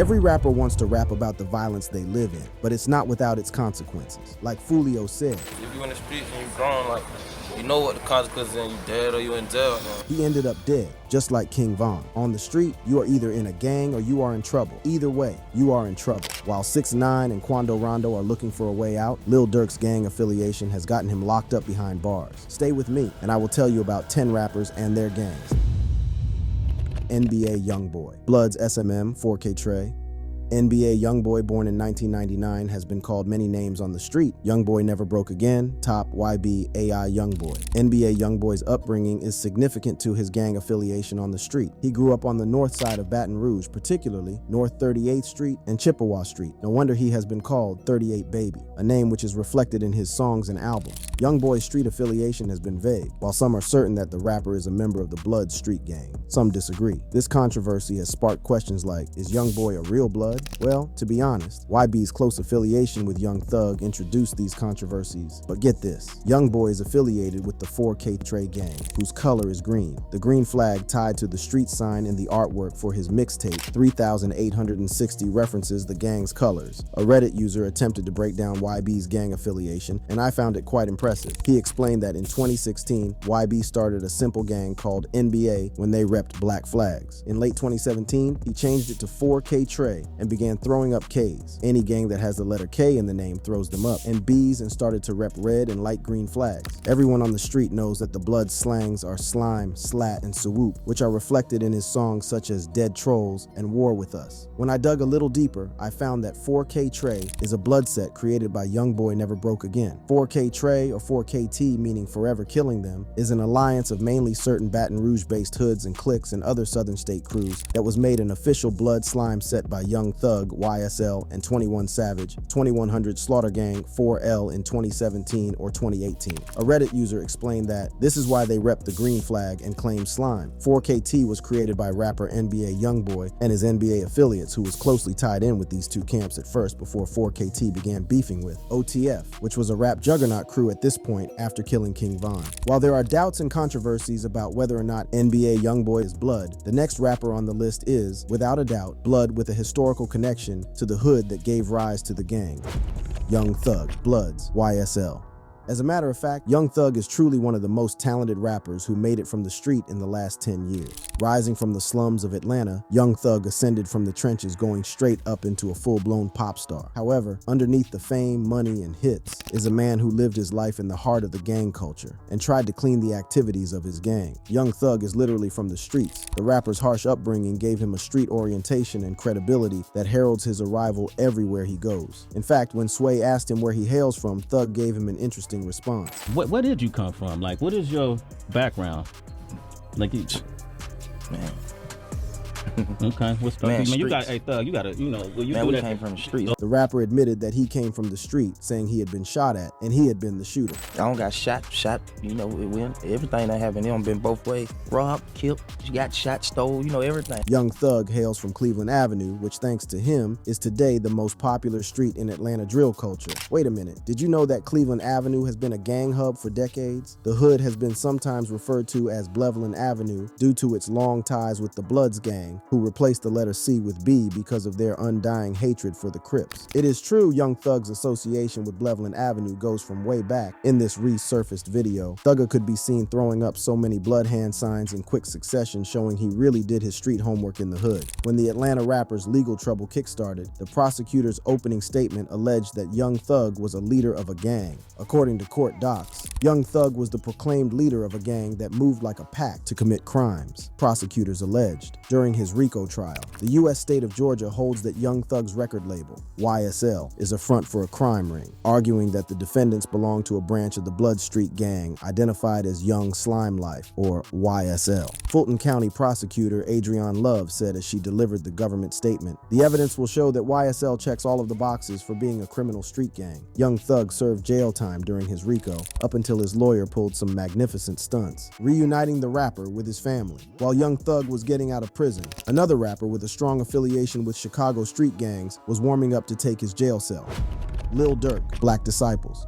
Every rapper wants to rap about the violence they live in, but it's not without its consequences. Like Foolio said, if you in the streets and you grown, like, you know what the consequences and you dead or you in jail. he ended up dead, just like King Von. On the street, you are either in a gang or you are in trouble. Either way, you are in trouble. While 6ix9ine and Quando Rondo are looking for a way out, Lil Durk's gang affiliation has gotten him locked up behind bars. Stay with me, and I will tell you about 10 rappers and their gangs. NBA Youngboy, Bloods SMM, 4K Trey. NBA Youngboy, born in 1999, has been called many names on the street. Youngboy Never Broke Again, Top, YB, AI Youngboy. NBA Youngboy's upbringing is significant to his gang affiliation on the street. He grew up on the north side of Baton Rouge, particularly North 38th Street and Chippewa Street. No wonder he has been called 38 Baby, a name which is reflected in his songs and albums. Youngboy's street affiliation has been vague, while some are certain that the rapper is a member of the Blood street gang. Some disagree. This controversy has sparked questions like, is Youngboy a real Blood? Well, to be honest, YB's close affiliation with Young Thug introduced these controversies. But get this, Youngboy is affiliated with the 4K Trey gang, whose color is green. The green flag tied to the street sign in the artwork for his mixtape, 3,860 references the gang's colors. A Reddit user attempted to break down YB's gang affiliation, and I found it quite impressive. He explained that in 2016, YB started a simple gang called NBA when they repped black flags. In late 2017, he changed it to 4K Trey and began throwing up Ks. Any gang that has the letter K in the name throws them up, and Bs, and started to rep red and light green flags. Everyone on the street knows that the Blood slangs are slime, slat, and swoop, which are reflected in his songs such as Dead Trolls and War With Us. When I dug a little deeper, I found that 4K Trey is a blood set created by Youngboy Never Broke Again. 4K Trey, or 4KT meaning Forever Killing Them, is an alliance of mainly certain Baton Rouge-based hoods and cliques and other southern state crews that was made an official Blood slime set by Young Thug, YSL, and 21 Savage, 2100 Slaughter Gang, 4L in 2017 or 2018. A Reddit user explained that this is why they rep the green flag and claim slime. 4KT was created by rapper NBA Youngboy and his NBA affiliates, who was closely tied in with these two camps at first before 4KT began beefing with OTF, which was a rap juggernaut crew at this point after killing King Von. While there are doubts and controversies about whether or not NBA Youngboy is Blood, the next rapper on the list is, without a doubt, Blood with a historical connection to the hood that gave rise to the gang. Young Thug, Bloods, YSL. As a matter of fact, Young Thug is truly one of the most talented rappers who made it from the street in the last 10 years. Rising from the slums of Atlanta, Young Thug ascended from the trenches, going straight up into a full-blown pop star. However, underneath the fame, money, and hits is a man who lived his life in the heart of the gang culture and tried to clean the activities of his gang. Young Thug is literally from the streets. The rapper's harsh upbringing gave him a street orientation and credibility that heralds his arrival everywhere he goes. In fact, when Sway asked him where he hails from, Thug gave him an interesting response. Where did you come from? Like, what is your background? Like, Man. okay, what's the Man, man? You got, streets. hey Thug, you gotta, you know, well, you Man, do we that. came from the streets. The rapper admitted that he came from the street, saying he had been shot at and he had been the shooter. I don't got shot, you know, it went, everything that happened, it don't been both ways. Robbed, killed, you got shot, stole, you know, everything. Young Thug hails from Cleveland Avenue, which thanks to him is today the most popular street in Atlanta drill culture. Wait a minute, did you know that Cleveland Avenue has been a gang hub for decades? The hood has been sometimes referred to as Blevelin Avenue due to its long ties with the Bloods gang, who replaced the letter C with B because of their undying hatred for the Crips. It is true Young Thug's association with Blevelin Avenue goes from way back. In this resurfaced video, Thugger could be seen throwing up so many blood hand signs in quick succession, showing he really did his street homework in the hood. When the Atlanta rapper's legal trouble kickstarted, the prosecutor's opening statement alleged that Young Thug was a leader of a gang. According to court docs, Young Thug was the proclaimed leader of a gang that moved like a pack to commit crimes, prosecutors alleged. During his RICO trial, the U.S. state of Georgia holds that Young Thug's record label, YSL, is a front for a crime ring, arguing that the defendants belong to a branch of the Blood Street gang identified as Young Slime Life, or YSL. Fulton County prosecutor Adrienne Love said as she delivered the government statement, "The evidence will show that YSL checks all of the boxes for being a criminal street gang. Young Thug served jail time during his RICO, up until his lawyer pulled some magnificent stunts, reuniting the rapper with his family. While Young Thug was getting out of prison, another rapper with a strong affiliation with Chicago street gangs was warming up to take his jail cell. Lil Durk, Black Disciples.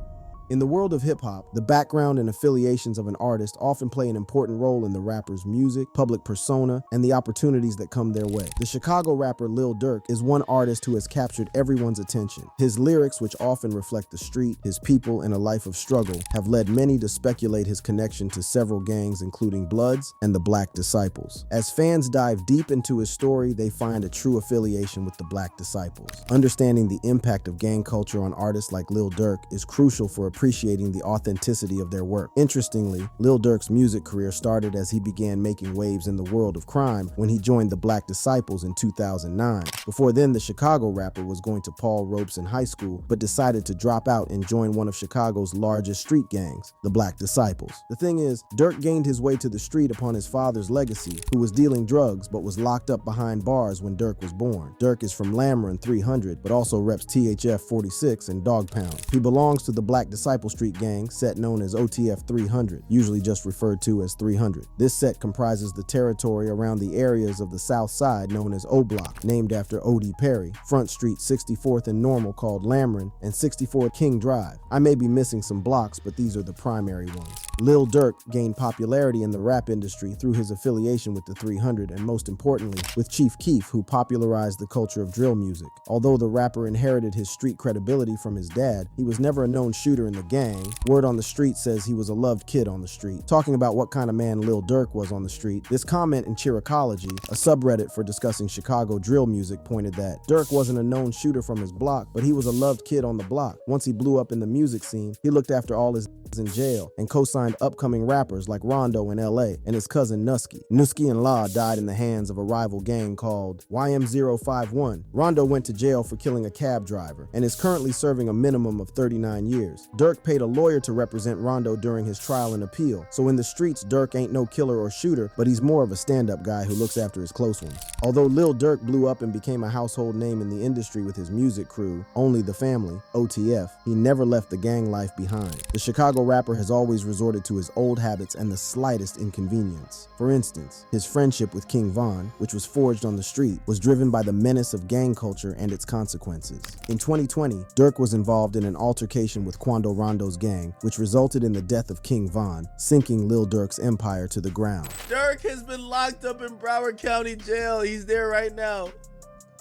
In the world of hip-hop, the background and affiliations of an artist often play an important role in the rapper's music, public persona, and the opportunities that come their way. The Chicago rapper Lil Durk is one artist who has captured everyone's attention. His lyrics, which often reflect the street, his people, and a life of struggle, have led many to speculate his connection to several gangs including Bloods and the Black Disciples. As fans dive deep into his story, they find a true affiliation with the Black Disciples. Understanding the impact of gang culture on artists like Lil Durk is crucial for appreciating the authenticity of their work. Interestingly, Lil Durk's music career started as he began making waves in the world of crime when he joined the Black Disciples in 2009. Before then, the Chicago rapper was going to Paul Robeson High School, but decided to drop out and join one of Chicago's largest street gangs, the Black Disciples. The thing is, Durk gained his way to the street upon his father's legacy, who was dealing drugs but was locked up behind bars when Durk was born. Durk is from Lamron 300, but also reps THF 46 and Dog Pound. He belongs to the Black Disciple Street gang, set known as OTF 300, usually just referred to as 300. This set comprises the territory around the areas of the South Side known as O Block, named after O.D. Perry, Front Street 64th and Normal called Lamron, and 64 King Drive. I may be missing some blocks, but these are the primary ones. Lil Durk gained popularity in the rap industry through his affiliation with the 300 and most importantly with Chief Keef, who popularized the culture of drill music. Although the rapper inherited his street credibility from his dad, he was never a known shooter in the gang. Word on the street says he was a loved kid on the street. Talking about what kind of man Lil Durk was on the street, this comment in Chiricology, a subreddit for discussing Chicago drill music, pointed that Durk wasn't a known shooter from his block, but he was a loved kid on the block. Once he blew up in the music scene, he looked after all his in jail and co-signed upcoming rappers like Rondo in LA and his cousin Nusky. Nusky and Law died in the hands of a rival gang called YM051. Rondo went to jail for killing a cab driver and is currently serving a minimum of 39 years. Durk paid a lawyer to represent Rondo during his trial and appeal. So in the streets, Durk ain't no killer or shooter, but he's more of a stand-up guy who looks after his close ones. Although Lil Durk blew up and became a household name in the industry with his music crew, Only the Family, OTF, he never left the gang life behind. The Chicago rapper has always resorted to his old habits and the slightest inconvenience. For instance, his friendship with King Von, which was forged on the street, was driven by the menace of gang culture and its consequences. In 2020, Durk was involved in an altercation with Quando Rondo's gang, which resulted in the death of King Von, sinking Lil Durk's empire to the ground. Durk has been locked up in Broward County Jail. He's there right now.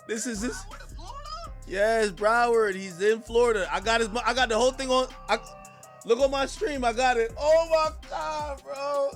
This is his. Yes, Broward. He's in Florida. I got the whole thing on. Look on my stream, I got it. Oh my God, bro.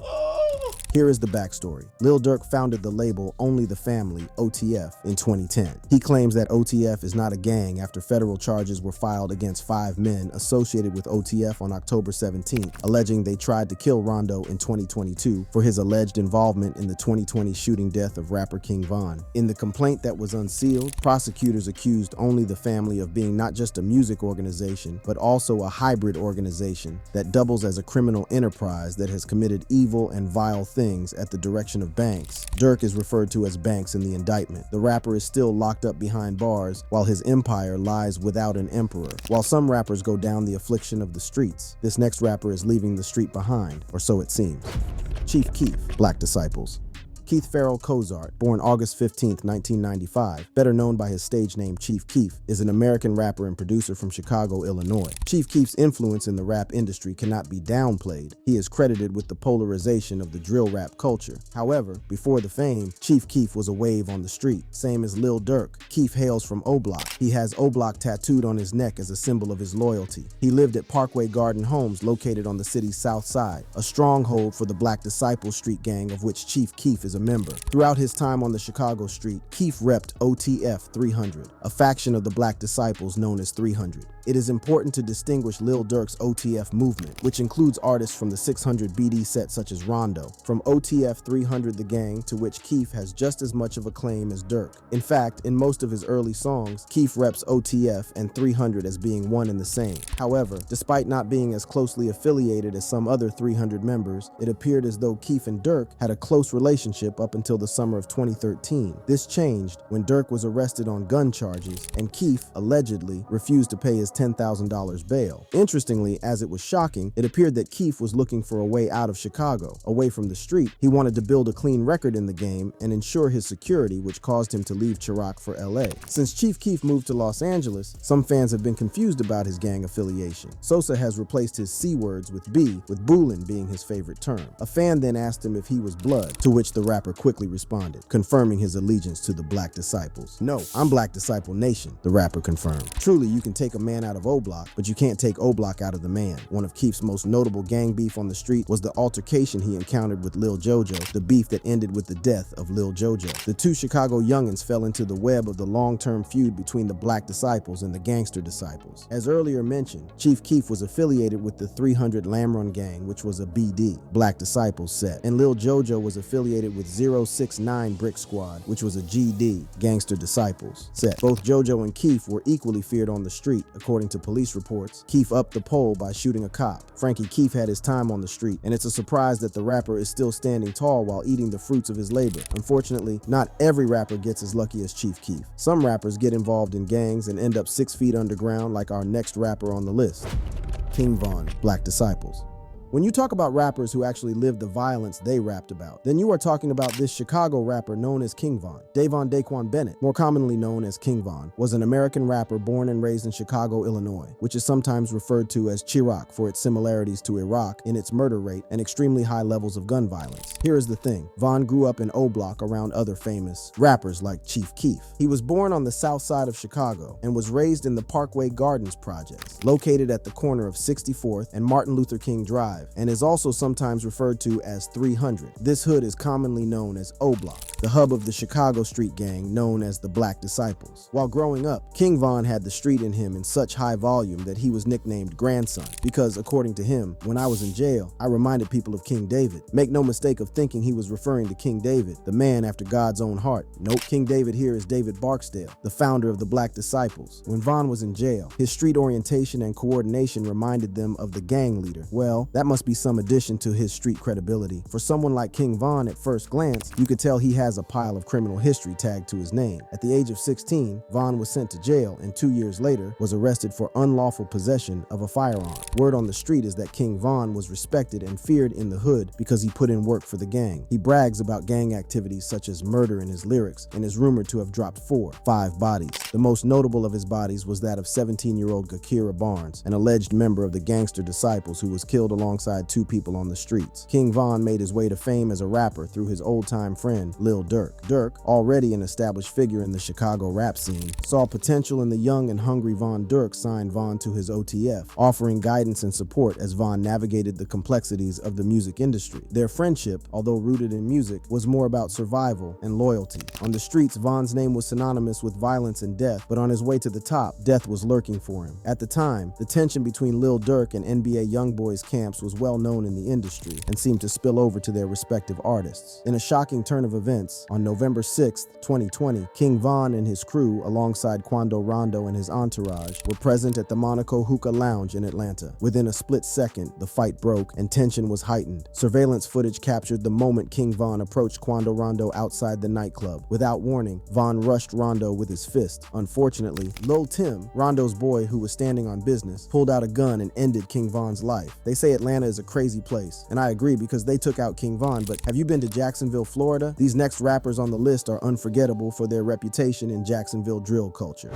Oh. Here is the backstory. Lil Durk founded the label Only the Family, OTF, in 2010. He claims that OTF is not a gang after federal charges were filed against 5 men associated with OTF on October 17th, alleging they tried to kill Rondo in 2022 for his alleged involvement in the 2020 shooting death of rapper King Von. In the complaint that was unsealed, prosecutors accused Only the Family of being not just a music organization, but also a hybrid organization that doubles as a criminal enterprise that has committed evil and vile things at the direction of Banks. Durk is referred to as Banks in the indictment. The rapper is still locked up behind bars while his empire lies without an emperor. While some rappers go down the affliction of the streets, this next rapper is leaving the street behind, or so it seems. Chief Keef, Black Disciples. Keith Farrell Cozart, born August 15, 1995, better known by his stage name Chief Keef, is an American rapper and producer from Chicago, Illinois. Chief Keef's influence in the rap industry cannot be downplayed. He is credited with the polarization of the drill rap culture. However, before the fame, Chief Keef was a wave on the street, same as Lil Durk. Keef hails from O Block. He has O Block tattooed on his neck as a symbol of his loyalty. He lived at Parkway Garden Homes located on the city's south side, a stronghold for the Black Disciple Street gang of which Chief Keef is a member. Throughout his time on the Chicago street, Keef repped OTF 300, a faction of the Black Disciples known as 300. It is important to distinguish Lil Durk's OTF movement, which includes artists from the 600 BD set such as Rondo, from OTF 300 the gang, to which Keef has just as much of a claim as Durk. In fact, in most of his early songs, Keef reps OTF and 300 as being one and the same. However, despite not being as closely affiliated as some other 300 members, it appeared as though Keef and Durk had a close relationship up until the summer of 2013. This changed when Durk was arrested on gun charges and Keef allegedly refused to pay his $10,000 bail. Interestingly, as it was shocking, it appeared that Keef was looking for a way out of Chicago, away from the street. He wanted to build a clean record in the game and ensure his security, which caused him to leave Chirac for LA. Since Chief Keef moved to Los Angeles, some fans have been confused about his gang affiliation. Sosa has replaced his C words with B, with Boolin being his favorite term. A fan then asked him if he was blood, to which the rapper quickly responded, confirming his allegiance to the Black Disciples. "No, I'm Black Disciple Nation," the rapper confirmed. Truly, you can take a man out of O-Block, but you can't take O-Block out of the man. One of Keef's most notable gang beef on the street was the altercation he encountered with Lil Jojo, the beef that ended with the death of Lil Jojo. The two Chicago youngins fell into the web of the long-term feud between the Black Disciples and the Gangster Disciples. As earlier mentioned, Chief Keef was affiliated with the 300 Lamron Gang, which was a BD, Black Disciples set, and Lil Jojo was affiliated with 069 Brick Squad, which was a GD, Gangster Disciples set. Both Jojo and Keef were equally feared on the street. According to police reports, Keef upped the poll by shooting a cop. Frankie Keef had his time on the street, and it's a surprise that the rapper is still standing tall while eating the fruits of his labor. Unfortunately, not every rapper gets as lucky as Chief Keef. Some rappers get involved in gangs and end up 6 feet underground, like our next rapper on the list, King Von, Black Disciples. When you talk about rappers who actually lived the violence they rapped about, then you are talking about this Chicago rapper known as King Von. Davon Daquan Bennett, more commonly known as King Von, was an American rapper born and raised in Chicago, Illinois, which is sometimes referred to as Chirac for its similarities to Iraq in its murder rate and extremely high levels of gun violence. Here is the thing, Von grew up in O-Block around other famous rappers like Chief Keef. He was born on the south side of Chicago and was raised in the Parkway Gardens projects, located at the corner of 64th and Martin Luther King Drive, and is also sometimes referred to as 300. This hood is commonly known as O-Block, the hub of the Chicago street gang known as the Black Disciples. While growing up, King Von had the street in him in such high volume that he was nicknamed Grandson, because according to him, when I was in jail, I reminded people of King David. Make no mistake of thinking he was referring to King David, the man after God's own heart. Nope, King David here is David Barksdale, the founder of the Black Disciples. When Von was in jail, his street orientation and coordination reminded them of the gang leader. Well, that must be some addition to his street credibility. For someone like King Von, at first glance, you could tell he has a pile of criminal history tagged to his name. At the age of 16, Von was sent to jail and 2 years later was arrested for unlawful possession of a firearm. Word on the street is that King Von was respected and feared in the hood because he put in work for the gang. He brags about gang activities such as murder in his lyrics and is rumored to have dropped 5 bodies. The most notable of his bodies was that of 17-year-old Gakira Barnes, an alleged member of the Gangster Disciples who was killed alongside 2 people on the streets. King Von made his way to fame as a rapper through his old-time friend, Lil Durk. Durk, already an established figure in the Chicago rap scene, saw potential in the young and hungry Von. Durk signed Von to his OTF, offering guidance and support as Von navigated the complexities of the music industry. Their friendship, although rooted in music, was more about survival and loyalty. On the streets, Von's name was synonymous with violence and death, but on his way to the top, death was lurking for him. At the time, the tension between Lil Durk and NBA YoungBoy's camps was well known in the industry and seemed to spill over to their respective artists. In a shocking turn of events, on November 6, 2020, King Von and his crew, alongside Quando Rondo and his entourage, were present at the Monaco Hookah Lounge in Atlanta. Within a split second, the fight broke and tension was heightened. Surveillance footage captured the moment King Von approached Quando Rondo outside the nightclub. Without warning, Von rushed Rondo with his fist. Unfortunately, Lil Tim, Rondo's boy who was standing on business, pulled out a gun and ended King Von's life. They say Atlanta is a crazy place, and I agree because they took out King Von, but have you been to Jacksonville, Florida? These next rappers on the list are unforgettable for their reputation in Jacksonville drill culture.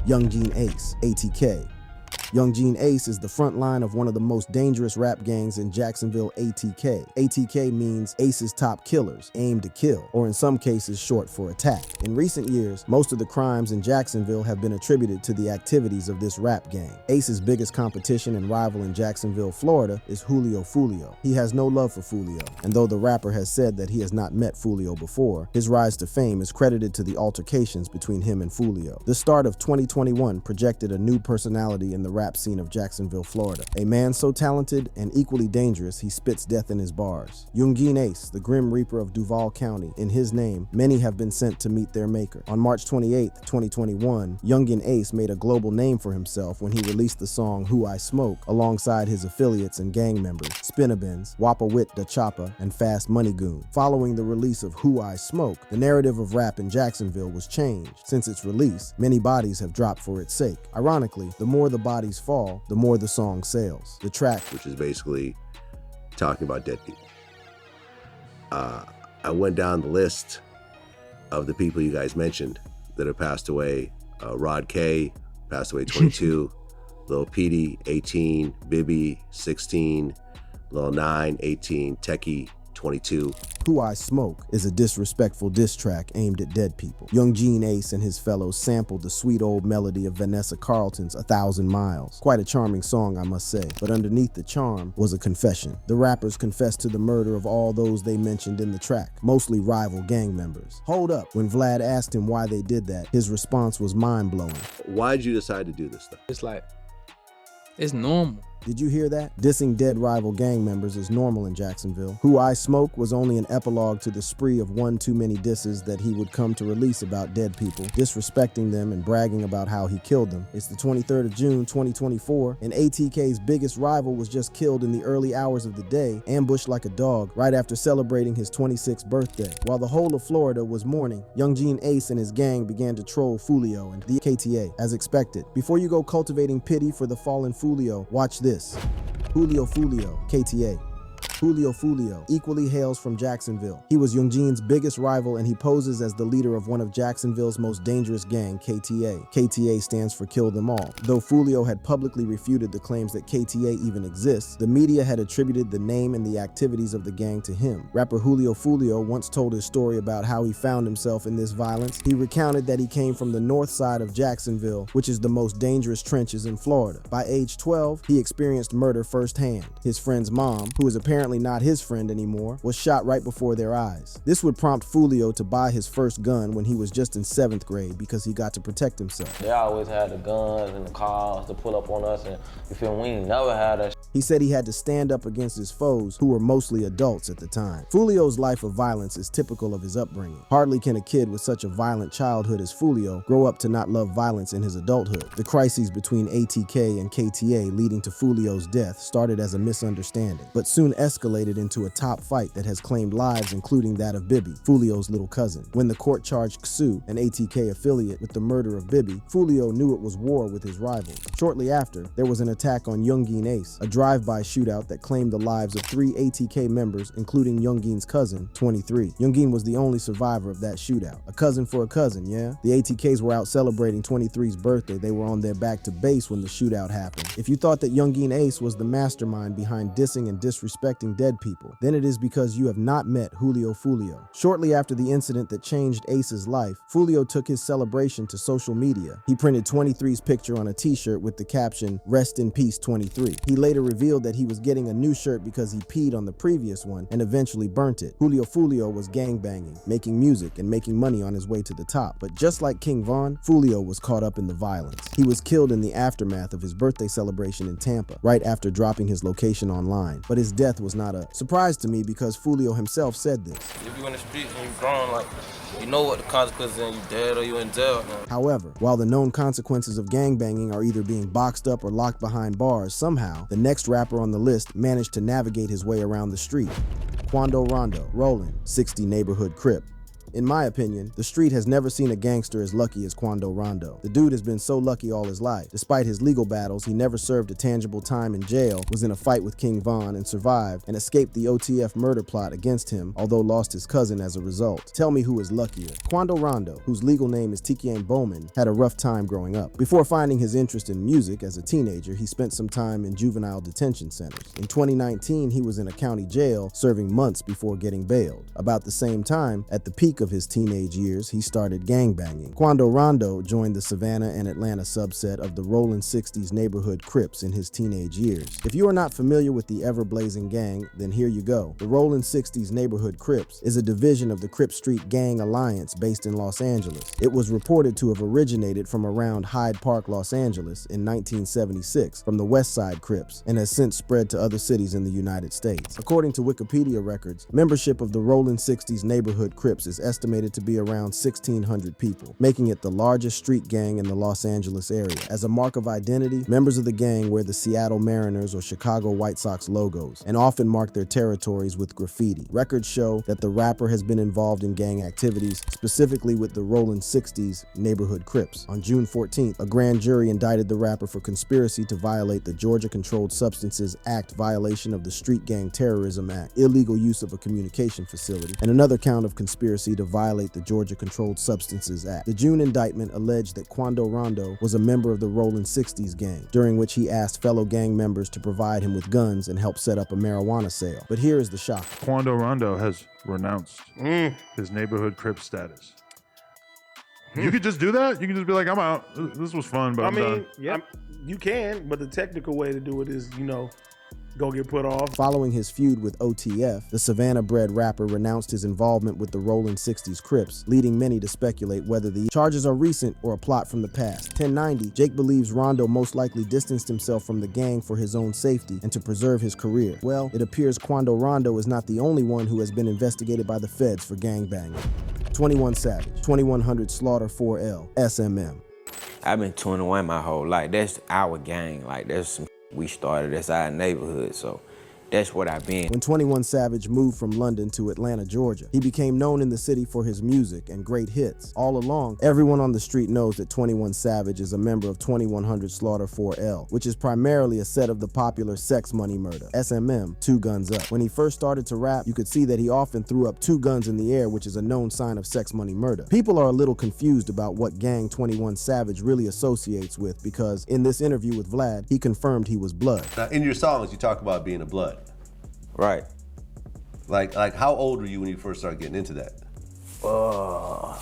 Young Gene Ace, ATK. Young Gene Ace is the front line of one of the most dangerous rap gangs in Jacksonville, ATK. ATK means Ace's top killers, aim to kill, or in some cases short for attack. In recent years, most of the crimes in Jacksonville have been attributed to the activities of this rap gang. Ace's biggest competition and rival in Jacksonville, Florida is Julio Fulio. He has no love for Fulio, and though the rapper has said that he has not met Fulio before, his rise to fame is credited to the altercations between him and Fulio. The start of 2021 projected a new personality in the rap rap scene of Jacksonville, Florida. A man so talented and equally dangerous, he spits death in his bars. Youngin Ace, the Grim Reaper of Duval County. In his name, many have been sent to meet their maker. On March 28, 2021, Youngin Ace made a global name for himself when he released the song Who I Smoke alongside his affiliates and gang members, Spinnabins, Wappa Wit Da Choppa, and Fast Money Goon. Following the release of Who I Smoke, the narrative of rap in Jacksonville was changed. Since its release, many bodies have dropped for its sake. Ironically, the more the bodies fall, the more the song sells. The track, which is basically talking about dead people. I went down the list of the people you guys mentioned that have passed away. Rod K passed away 22, Lil Petey 18, Bibby 16, Lil 9 18, Techie 22. Who I Smoke is a disrespectful diss track aimed at dead people. Youngin Ace and his fellows sampled the sweet old melody of Vanessa Carlton's 1,000 Miles. Quite a charming song, I must say, but underneath the charm was a confession. The rappers confessed to the murder of all those they mentioned in the track, mostly rival gang members. Hold up, when Vlad asked him why they did that, his response was mind-blowing. Why did you decide to do this stuff? It's like, it's normal. Did you hear that? Dissing dead rival gang members is normal in Jacksonville. Who I Smoke was only an epilogue to the spree of one too many disses that he would come to release about dead people, disrespecting them and bragging about how he killed them. It's the 23rd of June, 2024, and ATK's biggest rival was just killed in the early hours of the day, ambushed like a dog, right after celebrating his 26th birthday. While the whole of Florida was mourning, Youngin Ace and his gang began to troll Foolio and the KTA, as expected. Before you go cultivating pity for the fallen Foolio, watch this. Julio Foolio, KTA. Julio Foolio equally hails from Jacksonville. He was Youngin's biggest rival and he poses as the leader of one of Jacksonville's most dangerous gang, KTA. KTA stands for Kill Them All. Though Foolio had publicly refuted the claims that KTA even exists, the media had attributed the name and the activities of the gang to him. Rapper Julio Foolio once told his story about how he found himself in this violence. He recounted that he came from the north side of Jacksonville, which is the most dangerous trenches in Florida. By age 12, he experienced murder firsthand. His friend's mom, who is apparently not his friend anymore, was shot right before their eyes. This would prompt Foolio to buy his first gun when he was just in 7th grade because he got to protect himself. They always had the guns and the cars to pull up on us, and you feel we ain't never had that. He said he had to stand up against his foes, who were mostly adults at the time. Foolio's life of violence is typical of his upbringing. Hardly can a kid with such a violent childhood as Foolio grow up to not love violence in his adulthood. The crises between ATK and KTA leading to Foolio's death started as a misunderstanding, but soon escalated into a top fight that has claimed lives, including that of Bibby, Foolio's little cousin. When the court charged Ksu, an ATK affiliate, with the murder of Bibby, Foolio knew it was war with his rivals. Shortly after, there was an attack on Youngin Ace, a drive-by shootout that claimed the lives of 3 ATK members, including Youngin's cousin, 23. Youngin was the only survivor of that shootout. A cousin for a cousin, yeah? The ATKs were out celebrating 23's birthday. They were on their back to base when the shootout happened. If you thought that Youngin Ace was the mastermind behind dissing and disrespecting dead people, then it is because you have not met Julio Foolio. Shortly after the incident that changed Ace's life, Foolio took his celebration to social media. He printed 23's picture on a t-shirt with the caption, "Rest in peace 23." He later revealed that he was getting a new shirt because he peed on the previous one and eventually burnt it. Julio Foolio was gangbanging, making music, and making money on his way to the top. But just like King Von, Foolio was caught up in the violence. He was killed in the aftermath of his birthday celebration in Tampa, right after dropping his location online. But his death was not a surprise to me because Foolio himself said this. If you in the streets and you grown, like, you know what the consequences and you dead or you in jail. Man. However, while the known consequences of gangbanging are either being boxed up or locked behind bars, somehow, the next rapper on the list managed to navigate his way around the street. Quando Rondo, Rollin', 60 neighborhood Crip. In my opinion, the street has never seen a gangster as lucky as Quando Rondo. The dude has been so lucky all his life. Despite his legal battles, he never served a tangible time in jail, was in a fight with King Von and survived, and escaped the OTF murder plot against him, although lost his cousin as a result. Tell me who is luckier. Quando Rondo, whose legal name is Tikien Bowman, had a rough time growing up. Before finding his interest in music as a teenager, he spent some time in juvenile detention centers. In 2019, he was in a county jail, serving months before getting bailed. About the same time, at the peak of his teenage years, he started gangbanging. Quando Rondo joined the Savannah and Atlanta subset of the Rollin' 60s neighborhood Crips in his teenage years. If you are not familiar with the ever-blazing gang, then here you go. The Rollin' 60s neighborhood Crips is a division of the Crip Street Gang Alliance based in Los Angeles. It was reported to have originated from around Hyde Park, Los Angeles in 1976 from the West Side Crips and has since spread to other cities in the United States. According to Wikipedia records, membership of the Rollin' 60s neighborhood Crips is estimated to be around 1,600 people, making it the largest street gang in the Los Angeles area. As a mark of identity, members of the gang wear the Seattle Mariners or Chicago White Sox logos and often mark their territories with graffiti. Records show that the rapper has been involved in gang activities, specifically with the Rollin' 60s neighborhood Crips. On June 14th, a grand jury indicted the rapper for conspiracy to violate the Georgia Controlled Substances Act violation of the Street Gang Terrorism Act, illegal use of a communication facility, and another count of conspiracy to violate the Georgia Controlled Substances Act. The June indictment alleged that Quando Rondo was a member of the Rollin' 60s gang, during which he asked fellow gang members to provide him with guns and help set up a marijuana sale. But here is the shock. Quando Rondo has renounced his neighborhood Crip status. You could just do that? You can just be like, I'm out. This was fun, but I'm done. Yeah, you can, but the technical way to do it is, go get put off. Following his feud with OTF, the Savannah-bred rapper renounced his involvement with the Rollin' 60s Crips, leading many to speculate whether the charges are recent or a plot from the past. 1090, Jake believes Rondo most likely distanced himself from the gang for his own safety and to preserve his career. Well, it appears Quando Rondo is not the only one who has been investigated by the feds for gangbanging. 21 Savage, 2100 Slaughter 4L, SMM. I've been 21 my whole life. That's our gang. Like, that's some we started. That's our neighborhood. So that's what I've been. When 21 Savage moved from London to Atlanta, Georgia, he became known in the city for his music and great hits. All along, everyone on the street knows that 21 Savage is a member of 2100 Slaughter 4L, which is primarily a set of the popular Sex Money Murder, SMM, Two Guns Up. When he first started to rap, you could see that he often threw up two guns in the air, which is a known sign of Sex Money Murder. People are a little confused about what gang 21 Savage really associates with because in this interview with Vlad, he confirmed he was Blood. Now, in your songs, you talk about being a Blood. Right. Like how old were you when you first started getting into that? I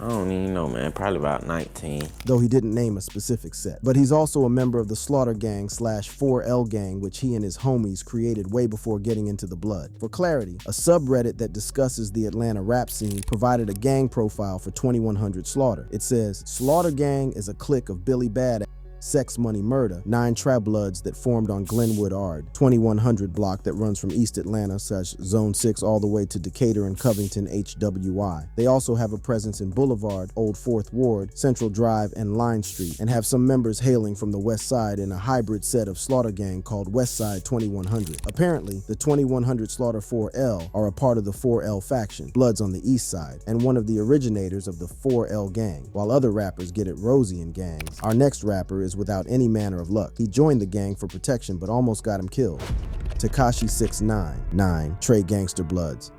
don't even know, man. Probably about 19. Though he didn't name a specific set. But he's also a member of the Slaughter Gang / 4L Gang, which he and his homies created way before getting into the Blood. For clarity, a subreddit that discusses the Atlanta rap scene provided a gang profile for 2100 Slaughter. It says, Slaughter Gang is a clique of Billy Bad Sex Money Murder, 9 Trap Bloods that formed on Glenwood Ard, 2100 block that runs from East Atlanta / Zone 6 all the way to Decatur and Covington HWI. They also have a presence in Boulevard, Old 4th Ward, Central Drive, and Line Street, and have some members hailing from the West Side in a hybrid set of Slaughter Gang called West Side 2100. Apparently, the 2100 Slaughter 4L are a part of the 4L faction, Bloods on the East Side, and one of the originators of the 4L Gang, while other rappers get it rosy in gangs. Our next rapper is without any manner of luck. He joined the gang for protection but almost got him killed. Tekashi 6ix9ine, Trey Gangsta Bloods.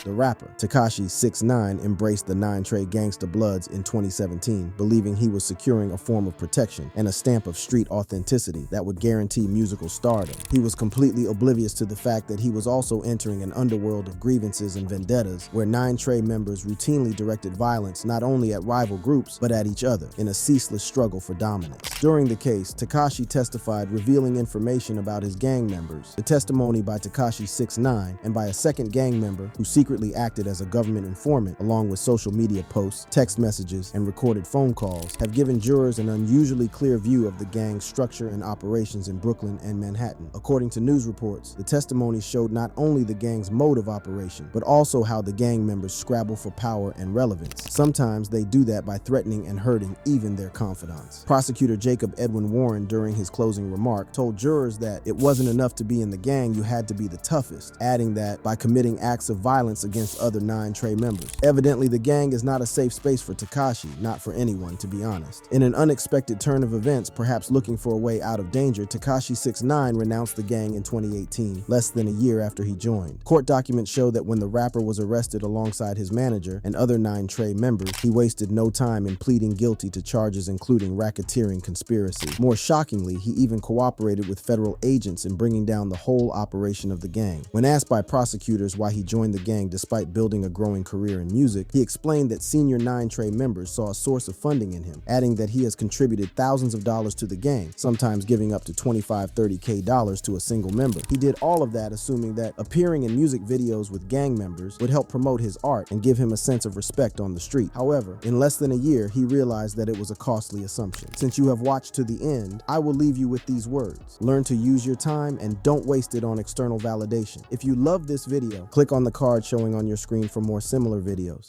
The rapper, Tekashi 6ix9ine, embraced the 9 Trey Gangsta Bloods in 2017, believing he was securing a form of protection and a stamp of street authenticity that would guarantee musical stardom. He was completely oblivious to the fact that he was also entering an underworld of grievances and vendettas where 9 Trey members routinely directed violence not only at rival groups, but at each other in a ceaseless struggle for dominance. During the case, Tekashi testified revealing information about his gang members. The testimony by Tekashi 6ix9ine and by a second gang member who secretly acted as a government informant, along with social media posts, text messages, and recorded phone calls, have given jurors an unusually clear view of the gang's structure and operations in Brooklyn and Manhattan. According to news reports, the testimony showed not only the gang's mode of operation, but also how the gang members scrabble for power and relevance. Sometimes they do that by threatening and hurting even their confidants. Prosecutor Jacob Edwin Warren, during his closing remark, told jurors that it wasn't enough to be in the gang, you had to be the toughest, adding that by committing acts of violence against other 9 Trey members. Evidently, the gang is not a safe space for Tekashi, not for anyone, to be honest. In an unexpected turn of events, perhaps looking for a way out of danger, Tekashi 6ix9ine renounced the gang in 2018, less than a year after he joined. Court documents show that when the rapper was arrested alongside his manager and other 9 Trey members, he wasted no time in pleading guilty to charges including racketeering conspiracy. More shockingly, he even cooperated with federal agents in bringing down the whole operation of the gang. When asked by prosecutors why he joined the gang saying despite building a growing career in music, he explained that senior 9 Trey members saw a source of funding in him, adding that he has contributed thousands of dollars to the gang, sometimes giving up to $25–30K to a single member. He did all of that assuming that appearing in music videos with gang members would help promote his art and give him a sense of respect on the street. However, in less than a year, he realized that it was a costly assumption. Since you have watched to the end, I will leave you with these words. Learn to use your time and don't waste it on external validation. If you love this video, click on the card showing on your screen for more similar videos.